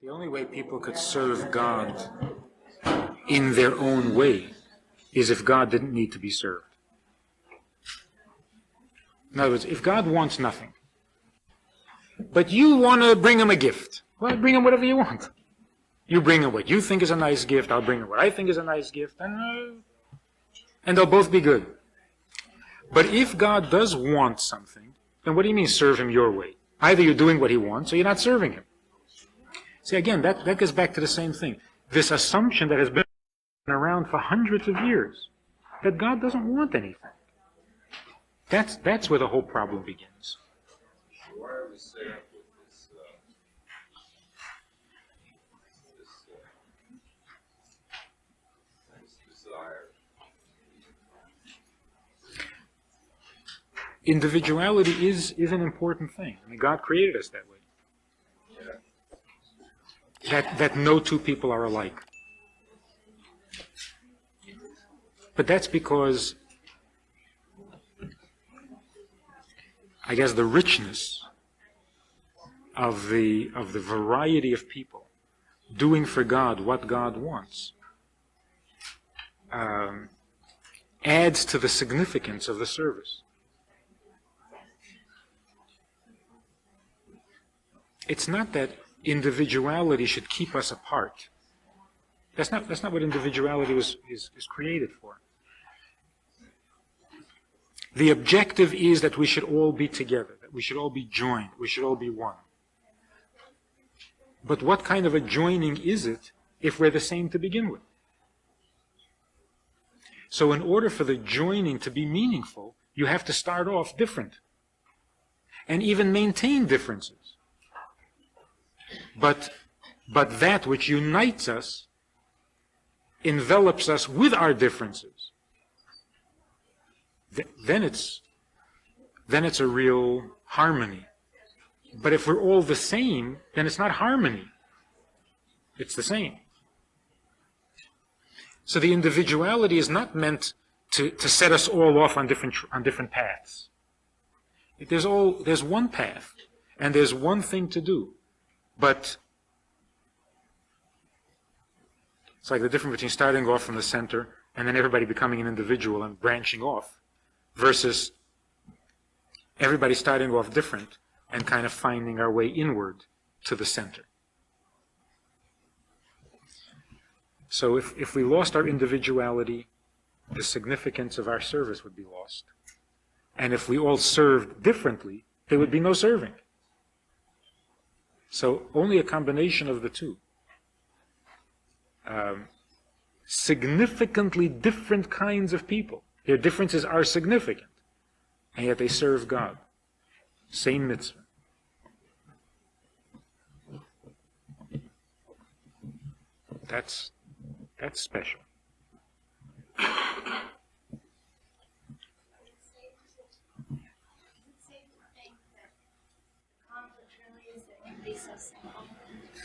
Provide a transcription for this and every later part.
The only way people could serve God in their own way is if God didn't need to be served. In other words, if God wants nothing, but you want to bring him a gift, well, bring him whatever you want. You bring him what you think is a nice gift, I'll bring him what I think is a nice gift, and they'll both be good. But if God does want something, then what do you mean serve him your way? Either you're doing what he wants or you're not serving him. See, again, that goes back to the same thing. This assumption that has been around for hundreds of years, that God doesn't want anything. That's where the whole problem begins. Why are we set up with this desire? Individuality is an important thing. I mean, God created us that way. That no two people are alike. But that's because, I guess, the richness of the variety of people doing for God what God wants adds to the significance of the service. It's not that individuality should keep us apart. That's not what individuality is created for. The objective is that we should all be together, that we should all be joined, we should all be one. But what kind of a joining is it if we're the same to begin with? So in order for the joining to be meaningful, you have to start off different and even maintain differences. But that which unites us envelops us with our differences. Then it's a real harmony. But if we're all the same, then it's not harmony. It's the same. So the individuality is not meant to set us all off on different paths. There's one path, and there's one thing to do. But it's like the difference between starting off from the center and then everybody becoming an individual and branching off, versus everybody starting off different and kind of finding our way inward to the center. So if we lost our individuality, the significance of our service would be lost. And if we all served differently, there would be no serving. So only a combination of the two. Significantly different kinds of people. Their differences are significant, and yet they serve God. Same mitzvah. That's special.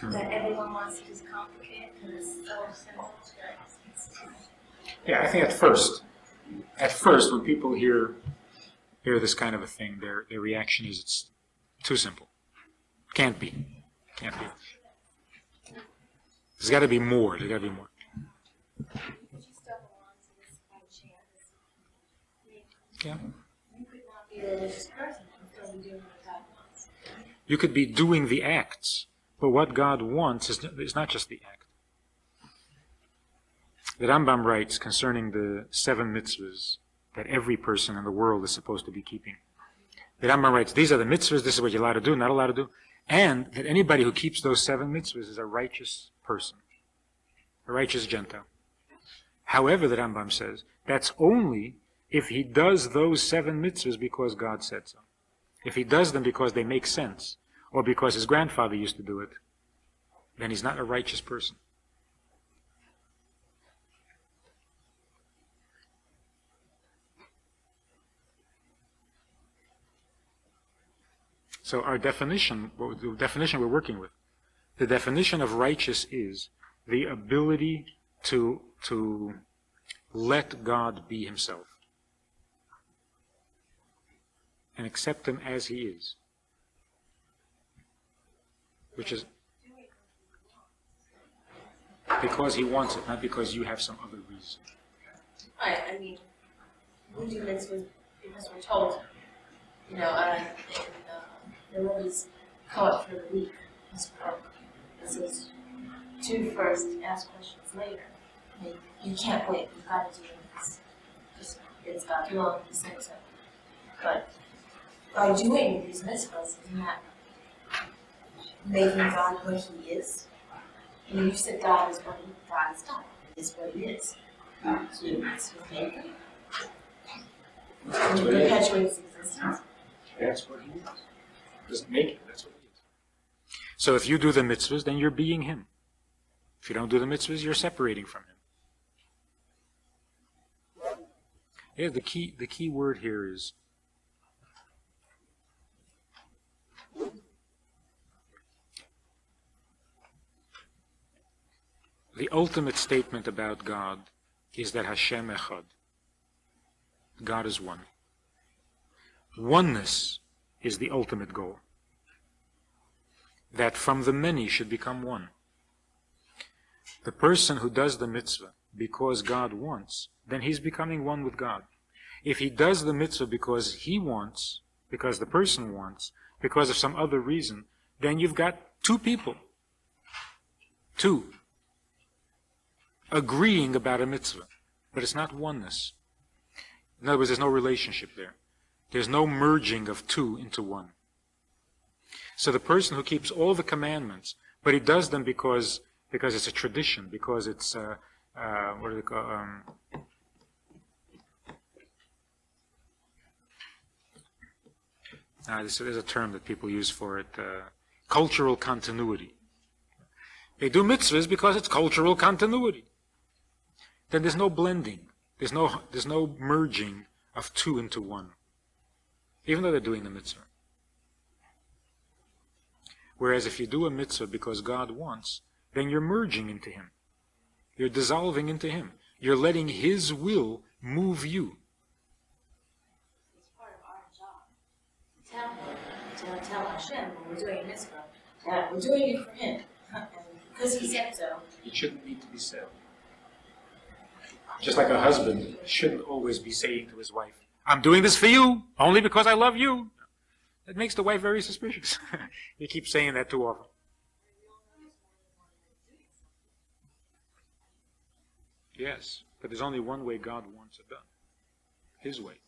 That everyone wants to just complicate and it's so simple. Yeah, I think at first when people hear this kind of a thing, their reaction is it's too simple. Can't be. There's got to be more. Yeah. You could not be a religious person until you do what God wants. You could be doing the acts, but what God wants is not just the act. The Rambam writes concerning the 7 mitzvahs that every person in the world is supposed to be keeping. The Rambam writes, these are the mitzvahs, this is what you're allowed to do, not allowed to do, and that anybody who keeps those 7 mitzvahs is a righteous person, a righteous Gentile. However, the Rambam says, that's only if he does those 7 mitzvahs because God said so. If he does them because they make sense, or because his grandfather used to do it, then he's not a righteous person. So our definition, the definition we're working with, the definition of righteous is the ability to let God be himself and accept him as he is, which is because he wants it, not because you have some other reason. I mean, we do mitzvahs because we're told, the Rebbe's poet for the week, this book, it says, do first, ask questions later. I mean, you can't wait, you've got to do this. It's God's will, he said so. But by doing these mitzvahs, isn't that making God what he is? I mean, you said God is what God is God. It is what he is. He is his maker. And he perpetuates existence. That's what he is. Doesn't make it, that's what he is. So if you do the mitzvahs, then you're being him. If you don't do the mitzvahs, you're separating from him. Yeah, the key word here is the ultimate statement about God is that Hashem Echad. God is one. Oneness is the ultimate goal. That from the many should become one. The person who does the mitzvah because God wants, then he's becoming one with God. If he does the mitzvah because he wants, because the person wants, because of some other reason, then you've got two people. Two. Agreeing about a mitzvah. But it's not oneness. In other words, there's no relationship there. There's no merging of two into one. So the person who keeps all the commandments, but he does them because it's a tradition, because it's, what do they call, there's a term that people use for it, cultural continuity. They do mitzvahs because it's cultural continuity. Then there's no blending. There's no merging of two into one, even though they're doing the mitzvah. Whereas if you do a mitzvah because God wants, then you're merging into him. You're dissolving into him. You're letting his will move you. It's part of our job. Tell Hashem when we're doing mitzvah that we're doing it for him. And because he said so. It shouldn't need to be said. Just like a husband shouldn't always be saying to his wife, I'm doing this for you, only because I love you. That makes the wife very suspicious. You keep saying that too often. Yes, but there's only one way God wants it done. His way.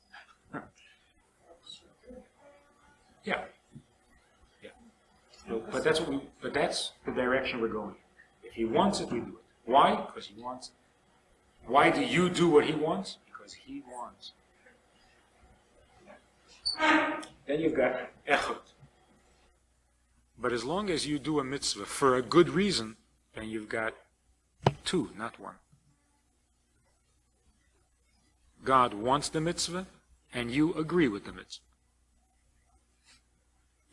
Yeah. But that's the direction we're going. If he wants it, we do it. Why? Because he wants it. Why do you do what he wants? Because he wants. Then you've got echad. But as long as you do a mitzvah for a good reason, then you've got two, not one. God wants the mitzvah, and you agree with the mitzvah.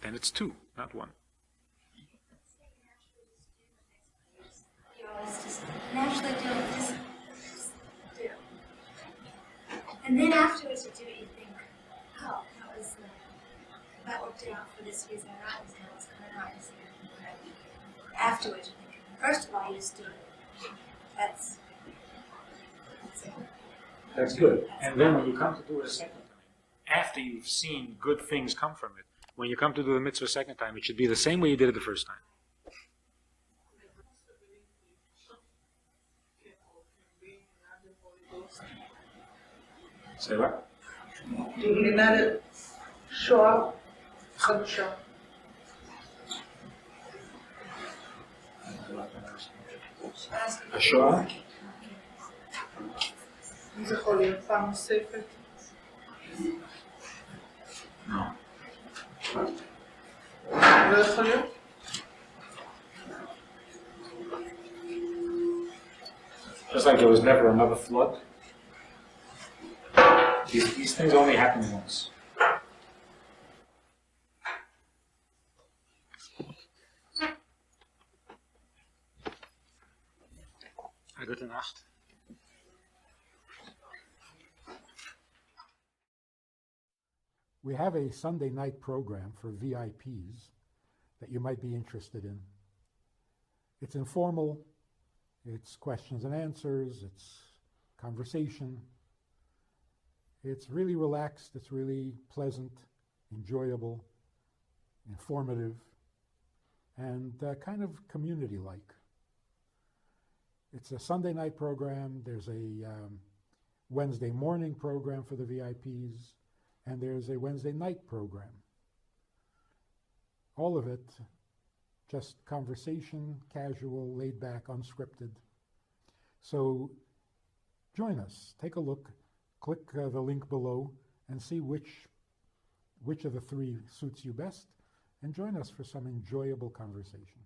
Then it's two, not one. You always just naturally do it, just do. And then afterwards you do it, you think, oh, that worked out for this reason, or that was kind of nice. Afterwards you think, first of all, you just do it. That's it. That's good. And then when you come to do it a second time, after you've seen good things come from it, when you come to do the mitzvah a second time, it should be the same way you did it the first time. Say what? لماذا شعر خدشة השואה? זה יכול להיות פעם נוספת? לא יכול להיות? Just like there was never another flood. These things only happen once. Gute Nacht. We have a Sunday night program for VIPs that you might be interested in. It's informal, It's questions and answers, it's conversation. It's really relaxed, it's really pleasant, enjoyable, informative, and kind of community-like. It's a Sunday night program, there's a Wednesday morning program for the VIPs, and there's a Wednesday night program. All of it just conversation, casual, laid back, unscripted. So join us, take a look, click the link below and see which of the three suits you best, and join us for some enjoyable conversation.